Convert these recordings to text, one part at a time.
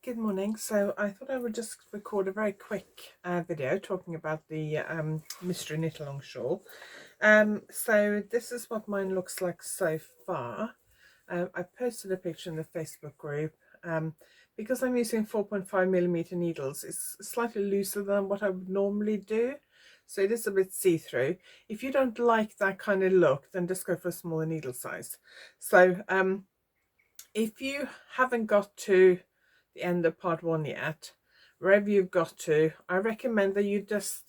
Good morning. So I thought I would just record a very quick video talking about the Mystery Knitalong shawl. So this is what mine looks like so far. I posted a picture in the Facebook group. Because I'm using 4.5mm needles, it's slightly looser than what I would normally do. So it is a bit see-through. If you don't like that kind of look, then just go for a smaller needle size. So if you haven't got to the end of part 1 yet, wherever you've got to, I recommend that you just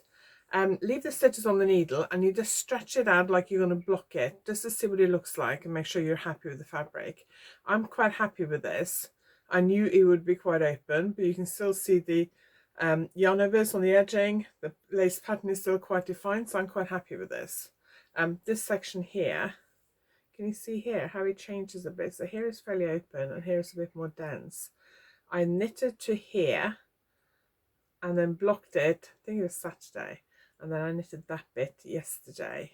leave the stitches on the needle and you just stretch it out like you're going to block it, just to see what it looks like and make sure you're happy with the fabric. I'm quite happy with this. I knew it would be quite open, but you can still see the yarn overs on the edging. The lace pattern is still quite defined, so I'm quite happy with this. This section here, can you see here how it changes a bit? So here is fairly open and here is a bit more dense. I knitted to here and then blocked it, I think it was Saturday, and then I knitted that bit yesterday.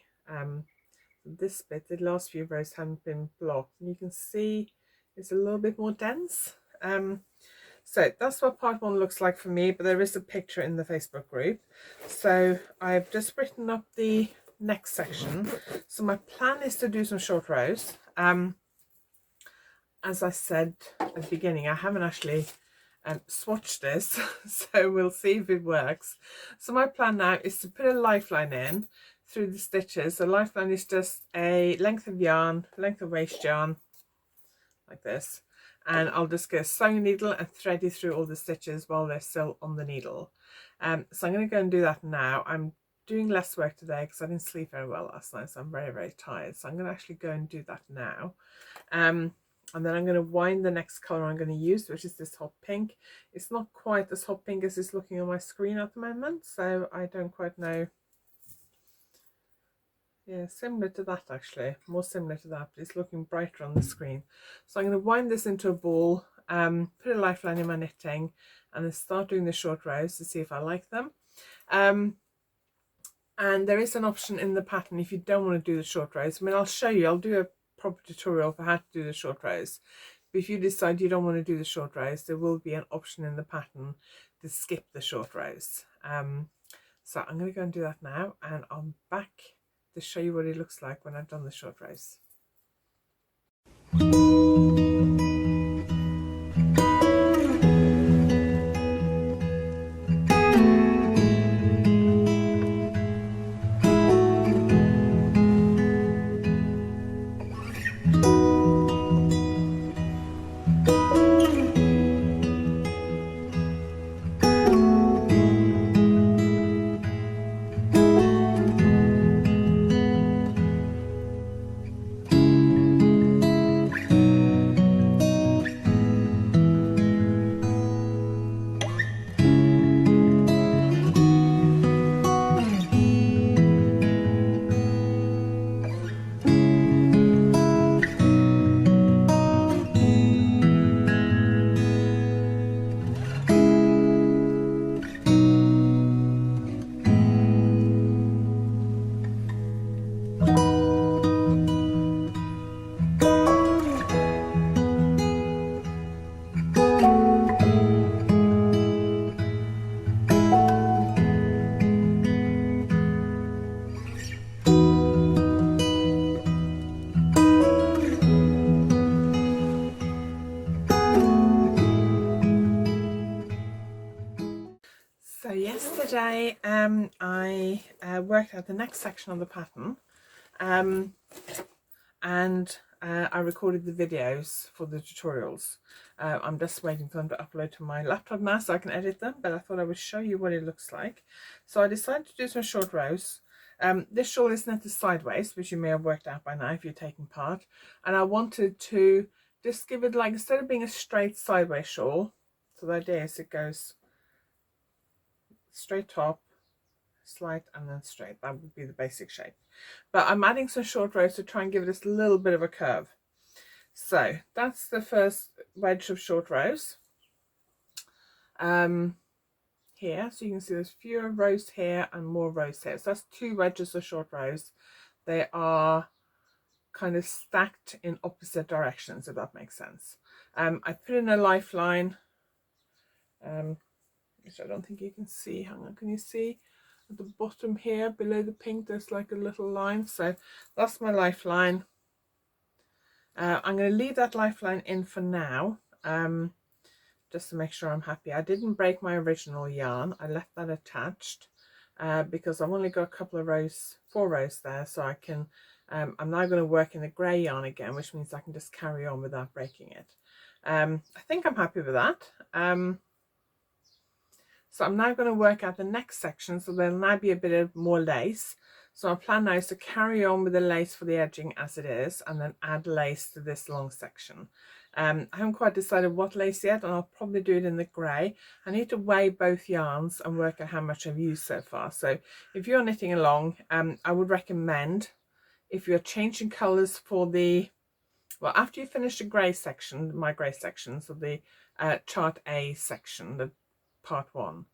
This bit, the last few rows haven't been blocked, and you can see it's a little bit more dense. So that's what part 1 looks like for me, but there is a picture in the Facebook group. So I've just written up the next section. So my plan is to do some short rows. As I said at the beginning, I haven't actually swatched this, so we'll see if it works. So my plan now is to put a lifeline in through the stitches. The lifeline is just a length of yarn, length of waste yarn, like this, and I'll just get a sewing needle and thread it through all the stitches while they're still on the needle. So I'm going to go and do that now. I'm doing less work today because I didn't sleep very well last night, so I'm very tired. So I'm going to actually go and do that now. And then I'm going to wind the next colour I'm going to use, which is this hot pink. It's not quite as hot pink as it's looking on my screen at the moment, so I don't quite know. Yeah, similar to that actually, more similar to that, but it's looking brighter on the screen. So I'm going to wind this into a ball, put a lifeline in my knitting, and then start doing the short rows to see if I like them. And there is an option in the pattern if you don't want to do the short rows. I mean, I'll show you, I'll do a proper tutorial for how to do the short rows. But if you decide you don't want to do the short rows, there will be an option in the pattern to skip the short rows. So I'm going to go and do that now, and I'm back to show you what it looks like when I've done the short rows. So yesterday I worked out the next section of the pattern, and I recorded the videos for the tutorials. I'm just waiting for them to upload to my laptop now so I can edit them, but I thought I would show you what it looks like. So I decided to do some short rows. This shawl is knitted sideways, which you may have worked out by now if you're taking part, and I wanted to just give it, like, instead of being a straight sideways shawl, so the idea is it goes straight top, slight, and then straight. That would be the basic shape, but I'm adding some short rows to try and give it this little bit of a curve. So that's the first wedge of short rows here. So you can see there's fewer rows here and more rows here. So that's 2 wedges of short rows. They are kind of stacked in opposite directions, if that makes sense. I put in a lifeline which I don't think you can see. Hang on, can you see at the bottom here below the pink there's like a little line? So that's my lifeline. I'm going to leave that lifeline in for now, just to make sure I'm happy. I didn't break my original yarn. I left that attached because I've only got a couple of rows, 4 rows there, so I can I'm now going to work in the grey yarn again, which means I can just carry on without breaking it. I think I'm happy with that. So I'm now going to work out the next section, so there'll now be a bit of more lace. So my plan now is to carry on with the lace for the edging as it is, and then add lace to this long section. I haven't quite decided what lace yet, and I'll probably do it in the grey. I need to weigh both yarns and work out how much I've used so far. So if you're knitting along, I would recommend, if you're changing colours for the, well, after you finish the grey section, my grey section, so the chart A section, the part 1,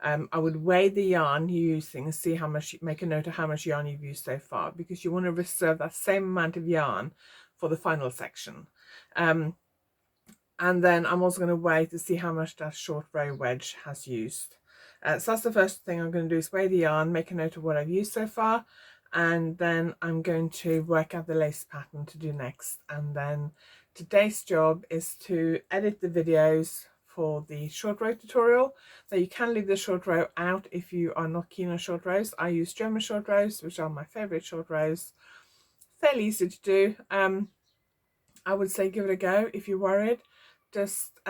I would weigh the yarn you're using and see how much, make a note of how much yarn you've used so far, because you want to reserve that same amount of yarn for the final section. And then I'm also going to weigh to see how much that short row wedge has used. So that's the first thing I'm going to do, is weigh the yarn, make a note of what I've used so far, and then I'm going to work out the lace pattern to do next. And then today's job is to edit the videos for the short row tutorial. So you can leave the short row out if you are not keen on short rows. I use German short rows, which are my favorite short rows. Fairly easy to do. I would say give it a go if you're worried. Just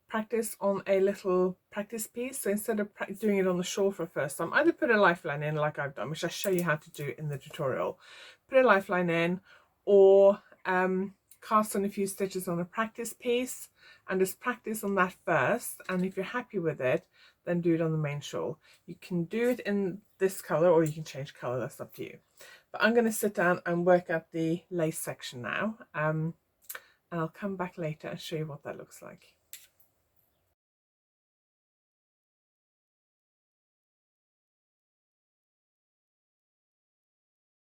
practice on a little practice piece. So instead of doing it on the shawl for the first time, either put a lifeline in like I've done, which I show you how to do in the tutorial. Put a lifeline in, or cast on a few stitches on a practice piece and just practice on that first. And if you're happy with it, then do it on the main shawl. You can do it in this colour, or you can change colour, that's up to you. But I'm going to sit down and work out the lace section now. And I'll come back later and show you what that looks like.